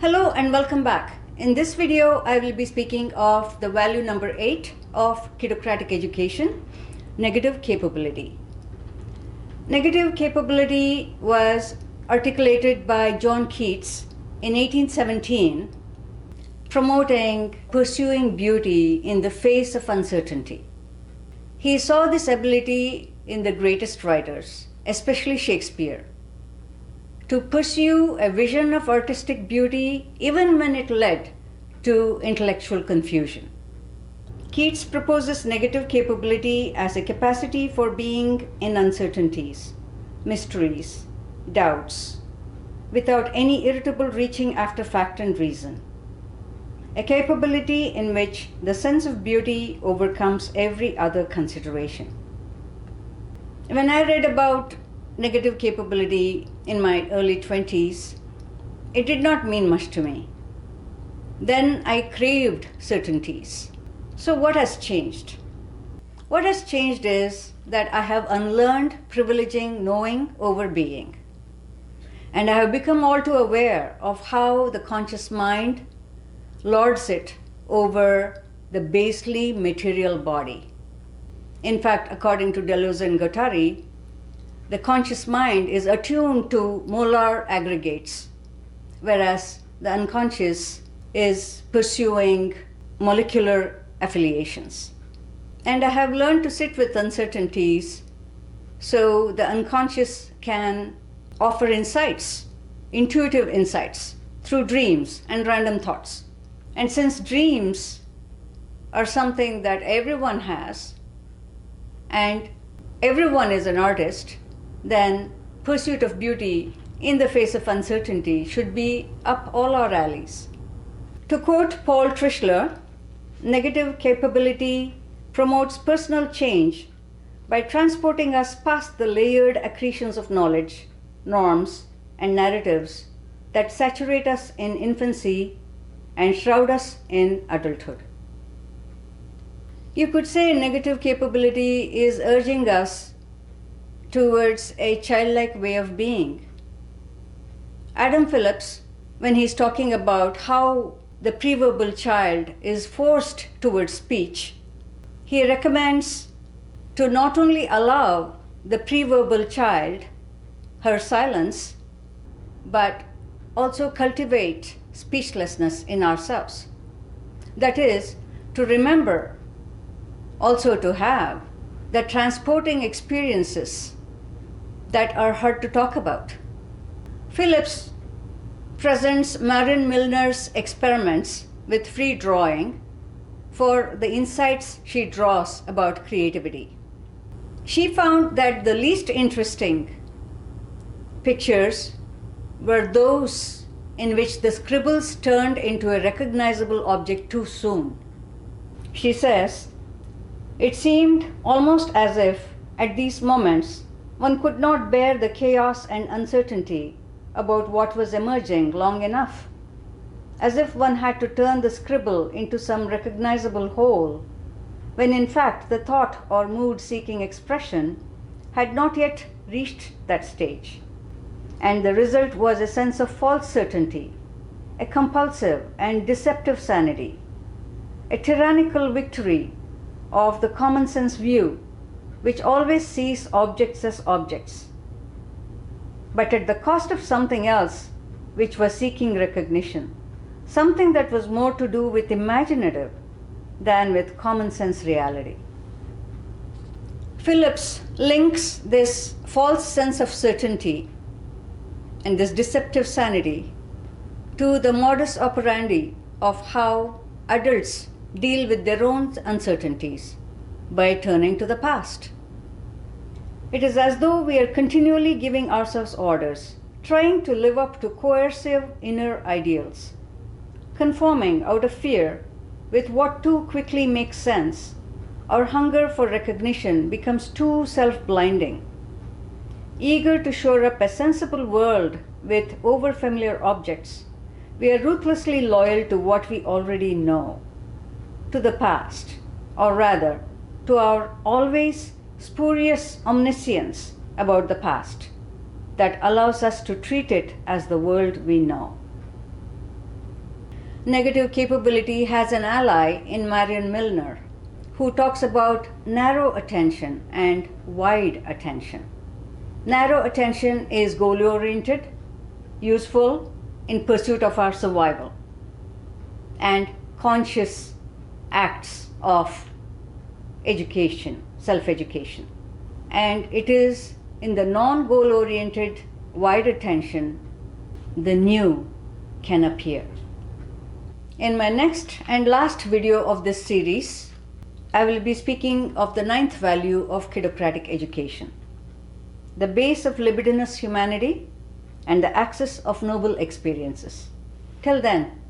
Hello and welcome back. In this video, I will be speaking of the value number 8 of kidocratic education, negative capability. Negative capability was articulated by John Keats in 1817, promoting pursuing beauty in the face of uncertainty. He saw this ability in the greatest writers, especially Shakespeare, to pursue a vision of artistic beauty even when it led to intellectual confusion. Keats proposes negative capability as a capacity for being in uncertainties, mysteries, doubts, without any irritable reaching after fact and reason. A capability in which the sense of beauty overcomes every other consideration. When I read about negative capability in my early 20s, it did not mean much to me. Then I craved certainties. So what has changed? What has changed is that I have unlearned privileging knowing over being. And I have become all too aware of how the conscious mind lords it over the basely material body. In fact, according to Deleuze and Guattari, the conscious mind is attuned to molar aggregates, whereas the unconscious is pursuing molecular affiliations. And I have learned to sit with uncertainties so the unconscious can offer insights, intuitive insights, through dreams and random thoughts. And since dreams are something that everyone has, and everyone is an artist, then pursuit of beauty in the face of uncertainty should be up all our alleys. To quote Paul Trischler, negative capability promotes personal change by transporting us past the layered accretions of knowledge, norms, and narratives that saturate us in infancy and shroud us in adulthood. You could say negative capability is urging us towards a childlike way of being. Adam Phillips, when he's talking about how the preverbal child is forced towards speech, he recommends to not only allow the preverbal child her silence, but also cultivate speechlessness in ourselves. That is, to remember, also to have the transporting experiences that are hard to talk about. Phillips presents Marin Milner's experiments with free drawing for the insights she draws about creativity. She found that the least interesting pictures were those in which the scribbles turned into a recognizable object too soon. She says, "It seemed almost as if at these moments one could not bear the chaos and uncertainty about what was emerging long enough, as if one had to turn the scribble into some recognizable whole, when in fact the thought or mood seeking expression had not yet reached that stage. And the result was a sense of false certainty, a compulsive and deceptive sanity, a tyrannical victory of the common sense view, which always sees objects as objects, but at the cost of something else which was seeking recognition, something that was more to do with imaginative than with common sense reality." Phillips links this false sense of certainty and this deceptive sanity to the modus operandi of how adults deal with their own uncertainties by turning to the past. It is as though we are continually giving ourselves orders, trying to live up to coercive inner ideals, conforming out of fear with what too quickly makes sense. Our hunger for recognition becomes too self-blinding. Eager to shore up a sensible world with overfamiliar objects, we are ruthlessly loyal to what we already know, to the past, or rather, to our always spurious omniscience about the past that allows us to treat it as the world we know. Negative capability has an ally in Marion Milner, who talks about narrow attention and wide attention. Narrow attention is goal-oriented, useful in pursuit of our survival, and conscious acts of education, self-education. And it is in the non-goal oriented wide attention the new can appear. In my next and last video of this series, I will be speaking of the ninth value of kidocratic education, the base of libidinous humanity and the axis of noble experiences. Till then,